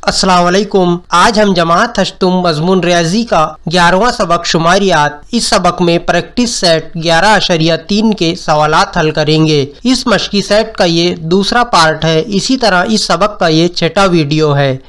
अस्सलाम वालेकुम। आज हम जमात हश्तुम मजमून रियाजी का 11वां सबक शुमारियात। इस सबक में प्रैक्टिस सेट 11.3 के सवालात हल करेंगे। इस मशकी सेट का ये दूसरा पार्ट है। इसी तरह इस सबक का ये छठा वीडियो है।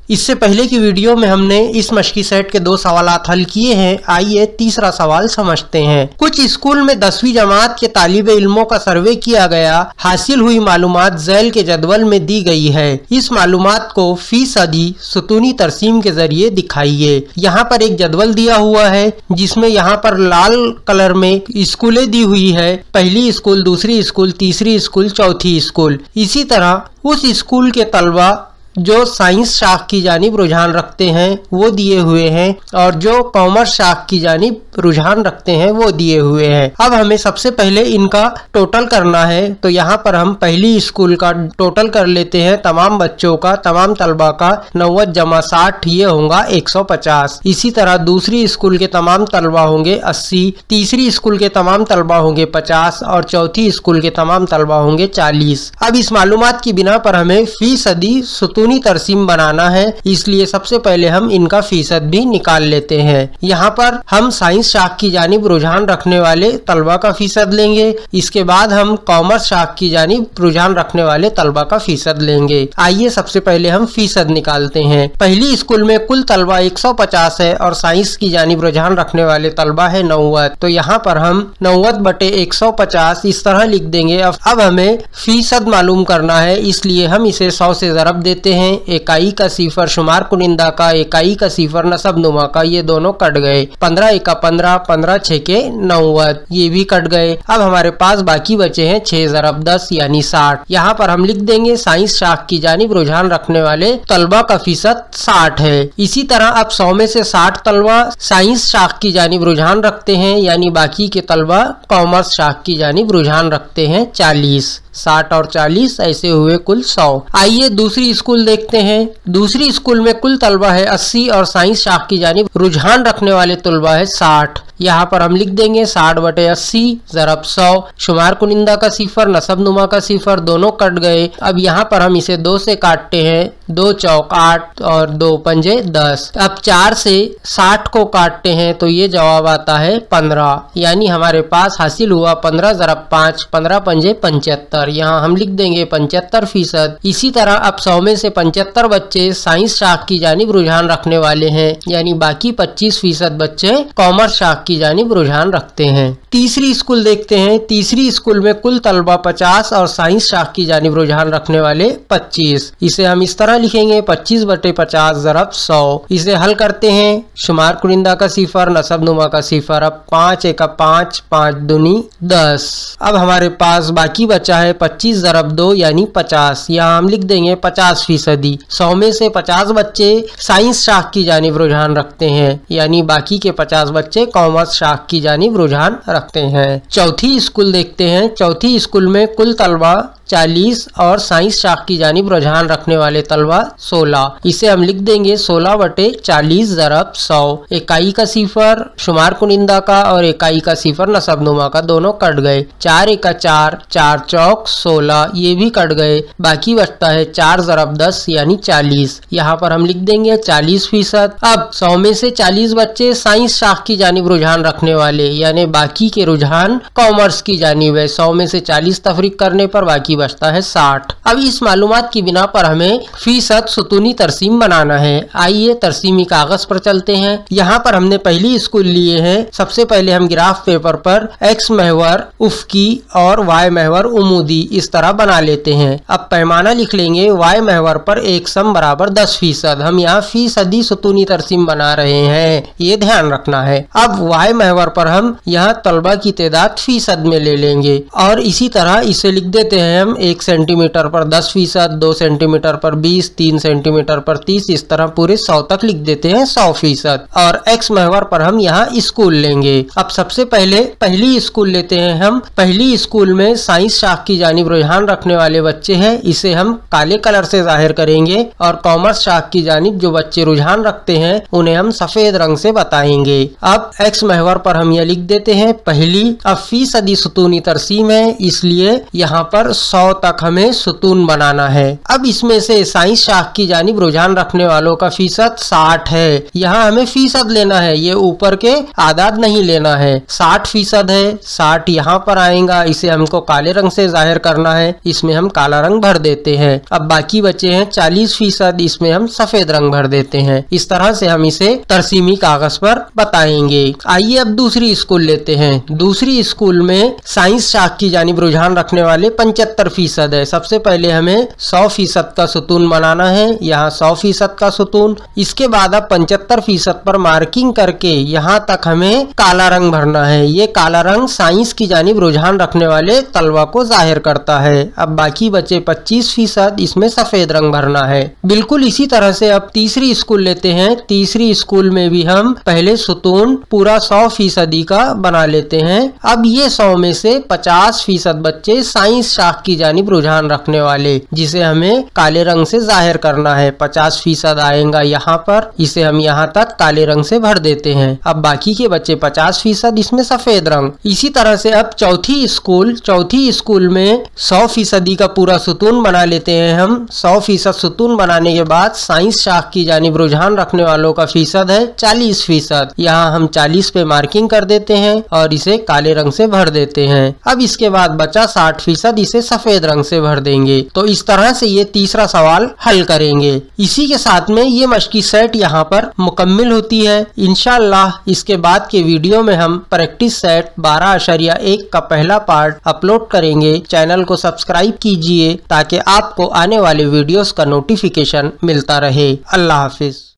इससे पहले की वीडियो में हमने इस मशकी सेट के 2 सवालात हल किए हैं। आइए तीसरा सवाल समझते हैं। कुछ स्कूल में 10वीं जमात के तालिबे इल्मों का सर्वे किया गया। हासिल हुई मालूमात झैल के जदवल में दी गई है। इस मालूमात को फीसदी सुतूनी तरसीम के जरिए दिखाइए। यहाँ पर एक जदवल दिया हुआ है जिसमें यहाँ पर लाल कलर में स्कूलें दी हुई है। पहली स्कूल, दूसरी स्कूल, तीसरी स्कूल, चौथी स्कूल। इसी तरह उस स्कूल के तलबा जो साइंस शाख की जानिब रुझान रखते हैं वो दिए हुए हैं और जो कॉमर्स शाख की जानिब रुझान रखते हैं वो दिए हुए हैं। अब हमें सबसे पहले इनका टोटल करना है। तो यहाँ पर हम पहली स्कूल का टोटल कर लेते हैं। तमाम बच्चों का, तमाम तलबा का 90 जमा 60 ये होगा 150। इसी तरह दूसरी स्कूल के तमाम तलबा होंगे 80, तीसरी स्कूल के तमाम तलबा होंगे 50 और चौथी स्कूल के तमाम तलबा होंगे 40। अब इस मालूमात की बिना पर हमें फीसदी सुतूनी तरसीम बनाना है, इसलिए सबसे पहले हम इनका फीसद भी निकाल लेते हैं। यहाँ पर हम साइंस शाख की जानिब रुझान रखने वाले तलबा का फीसद लेंगे। इसके बाद हम कॉमर्स शाख की जानिब रुझान रखने वाले तलबा का फीसद लेंगे। आइए सबसे पहले हम फीसद निकालते हैं। पहली स्कूल में कुल तलबा 150 है और साइंस की जानिब रुझान रखने वाले तलबा है 90। तो यहाँ पर हम 90/150 इस तरह लिख देंगे। अब हमें फीसद मालूम करना है, इसलिए हम इसे 100 से ज़रब देते हैं। इकाई का सिफर शुमार कुनिंदा का, इकाई का सिफर नसब नुमा का, ये दोनों कट गए। 15 एका 15, 15 6 के 90, ये भी कट गए। अब हमारे पास बाकी बचे हैं 6 ज़रब 10 यानी 60। यहाँ पर हम लिख देंगे साइंस शाख की जानिब रुझान रखने वाले तलबा का फीसद 60 है। इसी तरह अब 100 में से 60 तलबा साइंस शाख की जानिब रुझान रखते हैं, यानी बाकी के तलबा कॉमर्स शाख की जानिब रुझान रखते हैं 40। 60 और 40 ऐसे हुए कुल 100। आइए दूसरी स्कूल देखते हैं। दूसरी स्कूल में कुल तलबा है 80 और साइंस शाख की जानिब रुझान रखने वाले तलबा है 60। यहाँ पर हम लिख देंगे 60/80 ज़रब 100। शुमार कुनिंदा का सिफर, नसब नुमा का सिफर दोनों कट गए। अब यहाँ पर हम इसे 2 से काटते हैं। 2 चौक 8 और 2 पंजे 10। अब 4 से 60 को काटते हैं तो ये जवाब आता है 15, यानी हमारे पास हासिल हुआ 15 ज़रब 5, 15 पंजे 75। यहाँ हम लिख देंगे 75%। इसी तरह अब 100 में से 75 बच्चे साइंस शाख की जानिब रुझान रखने वाले हैं, यानी बाकी 25% बच्चे कॉमर्स शाख की जानिब रुझान रखते हैं। तीसरी स्कूल देखते हैं। तीसरी स्कूल में कुल तलबा 50 और साइंस शाख की जानिब रुझान रखने वाले 25। इसे हम इस तरह लिखेंगे 25/50 ज़रब 100। इसे हल करते हैं। शुमार कुनिंदा का सिफर, नसब नुमा का सिफर। अब 5 एका 5, 5 दूनी 10। अब हमारे पास बाकी बचा है 25 ज़रब 2 यानी 50। यहाँ हम लिख देंगे 50%। 100 में से 50 बच्चे साइंस शाख की जानिब रुझान रखते हैं, यानी बाकी के 50 बच्चे कॉमर्स शाख की जानिब रुझान रखते हैं। चौथी स्कूल देखते हैं। चौथी स्कूल में कुल तलबा 40 और साइंस शाख की जानिब रुझान रखने वाले तलबा 16। इसे हम लिख देंगे 16/40 ज़रब 100। इकाई का सिफर शुमार कुनिंदा का और इकाई का सिफर नसब नुमा का दोनों कट गए। 4 एका 4, 4 चौक 16, ये भी कट गए। बाकी बचता है 4 ज़रब 10 यानी 40। यहाँ पर हम लिख देंगे 40%। अब 100 में से 40 बच्चे साइंस शाख की जानिब रुझान रखने वाले, यानी बाकी के रुझान कॉमर्स की जानिब है। 100 में से 40 तफरीक करने पर बाकी बचता है 60। अब इस मालूमात की बिना पर हमें फीसद सुतूनी तरसीम बनाना है। आइए तरसीमी कागज पर चलते हैं। यहाँ पर हमने पहली स्कूल लिए हैं। सबसे पहले हम ग्राफ पेपर पर x महवर उफकी और y महवर उमूदी इस तरह बना लेते हैं। अब पैमाना लिख लेंगे। y महवर पर 1 सम बराबर 10%। हम यहाँ फीसदी सुतूनी तरसीम बना रहे हैं, ये ध्यान रखना है। अब y महवर पर हम यहाँ तलबा की तादाद फीसद में ले लेंगे और इसी तरह इसे लिख देते हैं हम 1 सेंटीमीटर पर 10%, 2 सेंटीमीटर पर 20, 3 सेंटीमीटर पर 30, इस तरह पूरे 100 तक लिख देते हैं 100%। और x महवर पर हम यहाँ स्कूल लेंगे। अब सबसे पहले पहली स्कूल लेते हैं हम। पहली स्कूल में साइंस शाख की जानिब रुझान रखने वाले बच्चे हैं, इसे हम काले कलर से जाहिर करेंगे और कॉमर्स शाख की जानिब जो बच्चे रुझान रखते हैं उन्हें हम सफेद रंग से बताएंगे। अब x महवर पर हम यह लिख देते हैं पहली। अब फीसदी सुतूनी तरसीम है, इसलिए यहाँ पर 100 तक हमें सुतून बनाना है। अब इसमें से साइंस शाख की जानिब रुझान रखने वालों का फीसद 60 है। यहाँ हमें फीसद लेना है, ये ऊपर के आदाद नहीं लेना है। 60% है, 60 यहाँ पर आएगा, इसे हमको काले रंग से जाहिर करना है, इसमें हम काला रंग भर देते हैं। अब बाकी बचे हैं 40%, इसमें हम सफेद रंग भर देते हैं। इस तरह से हम इसे तरसीमी कागज पर बताएंगे। आइए अब दूसरी स्कूल लेते हैं। दूसरी स्कूल में साइंस शाख की जानिब रुझान रखने वाले 75% है। सबसे पहले हमें 100% का सुतून बनाना है, यहाँ 100% का सुतून। इसके बाद अब 75% पर मार्किंग करके यहाँ तक हमें काला रंग भरना है। ये काला रंग साइंस की जानिब रुझान रखने वाले तलबा को जाहिर करता है। अब बाकी बचे 25%, इसमें सफेद रंग भरना है। बिल्कुल इसी तरह से अब तीसरी स्कूल लेते हैं। तीसरी स्कूल में भी हम पहले सुतून पूरा 100% का बना लेते हैं। अब ये 100 में से 50% बच्चे साइंस शाख की जानिब रुझान रखने वाले, जिसे हमें काले रंग से जाहिर करना है। 50% आएगा यहाँ पर, इसे हम यहाँ तक काले रंग से भर देते हैं। अब बाकी के बच्चे 50%, इसमें सफेद रंग। इसी तरह से अब चौथी स्कूल में 100% का पूरा सुतून बना लेते हैं हम। 100% सुतून बनाने के बाद साइंस शाख की जानिब रुझान रखने वालों का फीसद है 40%। यहाँ हम 40 पे मार्किंग कर देते हैं और इसे काले रंग से भर देते हैं। अब इसके बाद बचा 60%, इसे सफेद रंग से भर देंगे। तो इस तरह से ये तीसरा सवाल हल करेंगे। इसी के साथ में ये मश्की सेट यहाँ पर मुकम्मिल होती है। इंशाअल्लाह इसके बाद के वीडियो में हम प्रैक्टिस सेट 12.1 का पहला पार्ट अपलोड करेंगे। चैनल को सब्सक्राइब कीजिए ताकि आपको आने वाले वीडियोस का नोटिफिकेशन मिलता रहे। अल्लाह हाफिज।